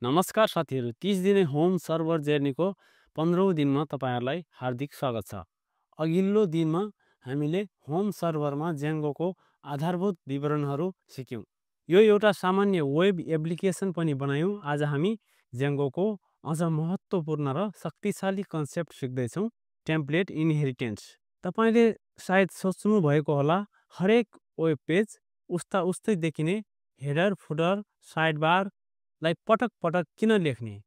नमस्कार साथीहरू, 30 दिने होम सर्भर जर्नीको 15औं दिनमा तपाईँहरूलाई हार्दिक स्वागत छ। अघिल्लो दिनमा हामीले होम सर्भरमा जेङ्गोको आधारभूत विवरणहरू सिक्यौँ। यो एउटा सामान्य वेब एप्लिकेसन पनि बनायौँ। आज हामी जेङ्गोको अझ महत्त्वपूर्ण र शक्तिशाली कन्सेप्ट सिक्दैछौँ, टेम्प्लेट इनहेरिटेन्स। तपाईँले सायद सोच्नु भएको होला, हरेक वेब पेज उस्तै देखिने हेडर, फुटर, साइडबार लाई पटक पटक किन लेख्ने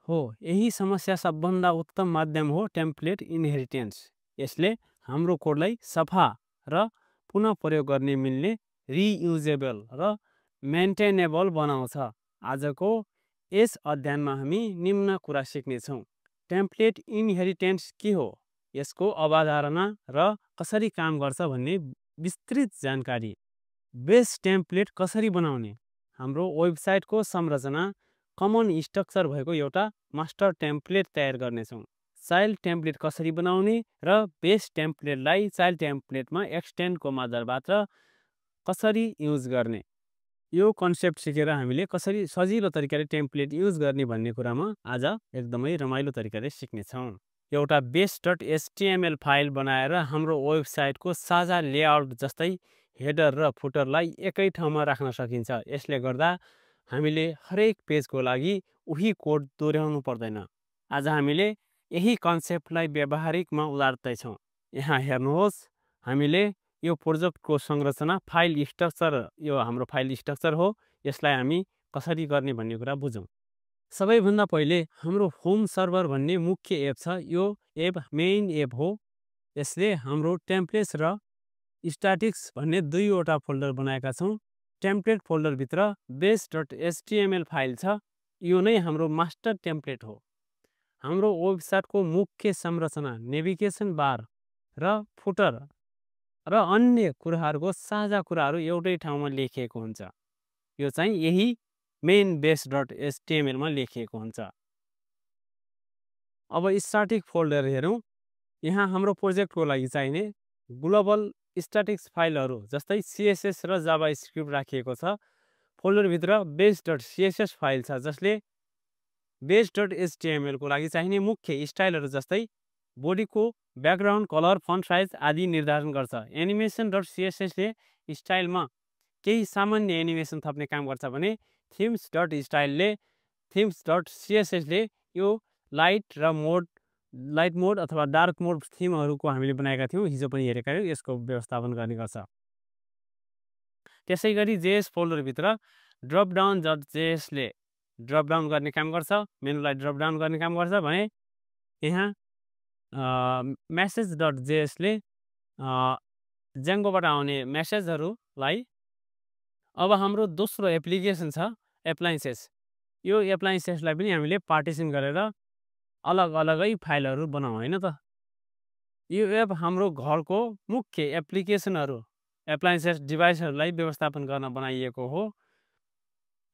हो? यही समस्या सबभन्दा उत्तम माध्यम हो टेम्प्लेट इनहेरिटेन्स। यसले हाम्रो कोडलाई सफा र पुनः प्रयोग गर्ने मिल्ने, रियुजेबल र मेन्टेनेबल बनाउँछ। आजको यस अध्ययनमा हामी निम्न कुरा सिक्नेछौँ। टेम्प्लेट इनहेरिटेन्स के हो, यसको अवधारणा र कसरी काम गर्छ भन्ने विस्तृत जानकारी। बेस टेम्प्लेट कसरी बनाउने? हाम्रो वेबसाइटको संरचना कमन स्ट्रक्चर भएको एउटा मास्टर टेम्प्लेट तयार गर्नेछौँ। चाइल्ड टेम्प्लेट कसरी बनाउने र बेस टेम्प्लेटलाई चाइल्ड टेम्प्लेटमा एक्सटेन्डको मार्जनबाट कसरी युज गर्ने, यो कन्सेप्ट सिकेर हामीले कसरी सजिलो तरिकाले टेम्प्लेट युज गर्ने भन्ने कुरामा आज एकदमै रमाइलो तरिकाले सिक्नेछौँ। एउटा base.html फाइल बनाएर हाम्रो वेबसाइटको साझा लेआउट जस्तै हेडर र फुटरलाई एकै ठाउँमा राख्न सकिन्छ। यसले गर्दा हामीले हरेक पेजको लागि उही कोड दोहोऱ्याउनु पर्दैन। आज हामीले यही कन्सेप्टलाई व्यावहारिकमा उतार्दैछौँ। यहाँ हेर्नुहोस्, हामीले यो प्रोजेक्टको संरचना फाइल स्ट्रक्चर, यो हाम्रो फाइल स्ट्रक्चर हो। यसलाई हामी कसरी गर्ने भन्ने कुरा बुझौँ। सबैभन्दा पहिले हाम्रो होम सर्भर भन्ने मुख्य एप छ। यो एप मेन एप हो। यसले हाम्रो टेम्प्लेट्स र स्ट्याटिक्स भन्ने दुईवटा फोल्डर बनाएका छौँ। टेम्प्लेट फोल्डरभित्र base.html फाइल छ। यो नै हाम्रो मास्टर टेम्प्लेट हो। हाम्रो वेबसाइटको मुख्य संरचना, नेभिगेसन बार र फुटर र अन्य कुराहरूको साझा कुराहरू एउटै ठाउँमा लेखिएको हुन्छ। यो चाहिँ यही मेन base.html मा लेखिएको हुन्छ। अब स्ट्याटिक फोल्डर हेरौँ। यहाँ हाम्रो प्रोजेक्टको लागि चाहिने ग्लोबल स्ट्याटिक्स फाइलहरू जस्तै CSS र जाभास्क्रिप्ट राखिएको छ। फोल्डरभित्र base.css फाइल छ, जसले base.html को लागि चाहिने मुख्य स्टाइलहरू जस्तै बोडीको ब्याकग्राउन्ड, कलर, फन्ट साइज आदि निर्धारण गर्छ। एनिमेसन.css ले स्टाइलमा केही सामान्य एनिमेसन थप्ने काम गर्छ भने themes.css ले यो लाइट मोड अथवा डार्क मोड थिमहरूको हामीले बनाएका थियौँ, हिजो पनि हेरेका थियौँ, यसको व्यवस्थापन गर्ने गर्छ। त्यसै गरी JS फोल्डरभित्र ड्रपडाउन.js ले ड्रपडाउन गर्ने काम गर्छ, मेनुलाई ड्रपडाउन गर्ने काम गर्छ भने यहाँ message.js ले जेङ्गोबाट आउने मेसेजहरूलाई। अब हाम्रो दोस्रो एप्लिकेसन छ एप्लायन्सेस। यो एप्लायन्सेसलाई पनि हामीले पार्टिसन गरेर अलग अलगै फाइलहरू बनाउँ, होइन त? यो एप हाम्रो घरको मुख्य एप्लिकेसनहरू, एप्लायन्सेस डिभाइसहरूलाई व्यवस्थापन गर्न बनाइएको हो।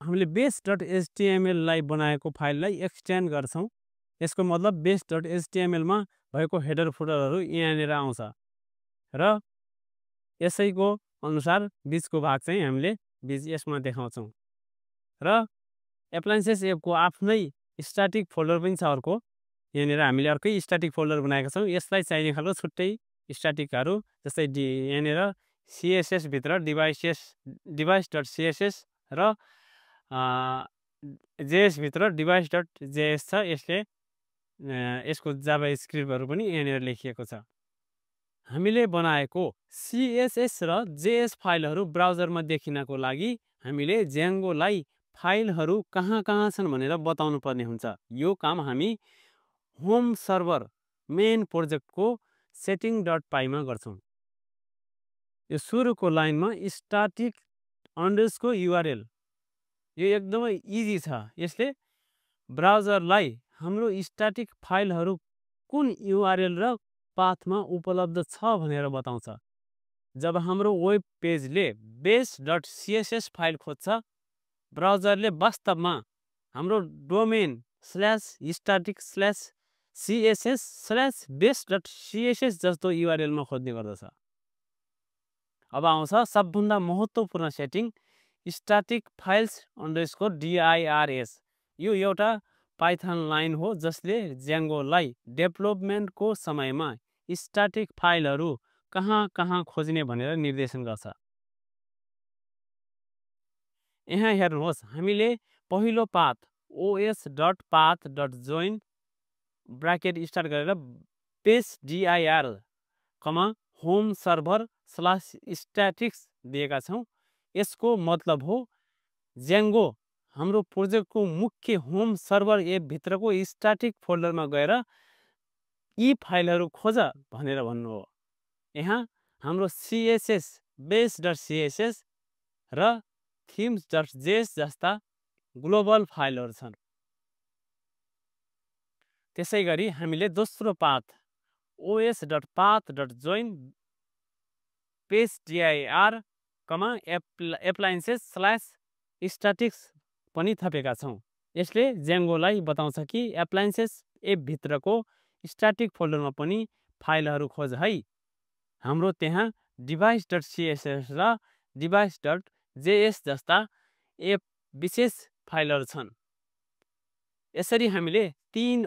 हामीले base.html लाई बनाएको फाइललाई एक्सटेन्ड गर्छौँ। यसको मतलब base.html मा भएको हेडर फुटरहरू यहाँनिर आउँछ र यसैको अनुसार बिचको भाग चाहिँ हामीले यसमा देखाउँछौँ। र एप्लायन्सेस एपको आफ्नै स्ट्याटिक फोल्डर पनि छ अर्को। यहाँनिर हामीले अर्कै स्ट्याटिक फोल्डर बनाएका छौँ। यसलाई चाहिने खालको छुट्टै स्ट्याटिकहरू जस्तै यहाँनिर CSS भित्र device.css र JS भित्र device.js छ। यसले यसको जाभास्क्रिप्टहरू पनि यहाँनिर लेखिएको छ। हामीले बनाएको CSS र JS फाइलहरू ब्राउजरमा देखिनको लागि हामीले जेङ्गोलाई फाइलहरू कहाँ छन् भनेर बताउनु पर्ने हुन्छ। यो काम हामी होम सर्भर मेन प्रोजेक्टको setting.py मा गर्छौँ। यो सुरुको लाइनमा स्ट्याटिक अन्डरस्कोर URL, यो एकदमै इजी छ। यसले ब्राउजरलाई हाम्रो स्ट्याटिक फाइलहरू कुन URL र पाथमा उपलब्ध छ भनेर बताउँछ। जब हाम्रो वेब पेजले base.css फाइल खोज्छ, ब्राउजरले वास्तवमा हाम्रो डोमेन /static/css/base.css जस्तो URL मा खोज्ने गर्दछ। अब आउँछ सबभन्दा महत्त्वपूर्ण सेटिङ, स्ट्याटिक फाइल्स_dirs। यो एउटा पाइथन लाइन हो जसले ज्याङ्गोलाई डेभलपमेन्टको समयमा स्ट्याटिक फाइलहरू कहाँ कहाँ खोज्ने भनेर निर्देशन गर्छ। यहाँ हेर्नुहोस्, हामीले पहिलो पाथ os.path.join ब्राकेट स्टार्ट गरेर base dir home server /statics दिएका छौँ। यसको मतलब हो ज्याङ्गो हाम्रो प्रोजेक्टको मुख्य होम सर्भर एप भित्रको स्ट्याटिक फोल्डरमा गएर यी फाइलहरू खोज भनेर भन्नु हो। यहाँ हाम्रो CSS base.css र themes.js जस्ता ग्लोबल फाइलहरू छन्। त्यसै गरी हामीले दोस्रो path os.path.join base dir appliances/statics पनि थपेका छौँ। यसले ज्याङ्गोलाई बताउँछ कि एप्लायन्सेस एप भित्रको स्ट्याटिक फोल्डरमा पनि फाइलहरू खोज है। हाम्रो त्यहाँ device.css र device.js जस्ता एप विशेष फाइलहरू छन्। यसरी हामीले 3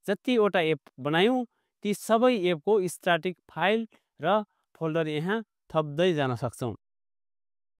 जतिवटा एप बनायौँ, ती सबै एपको स्ट्याटिक फाइल र फोल्डर यहाँ थप्दै जान सक्छौँ।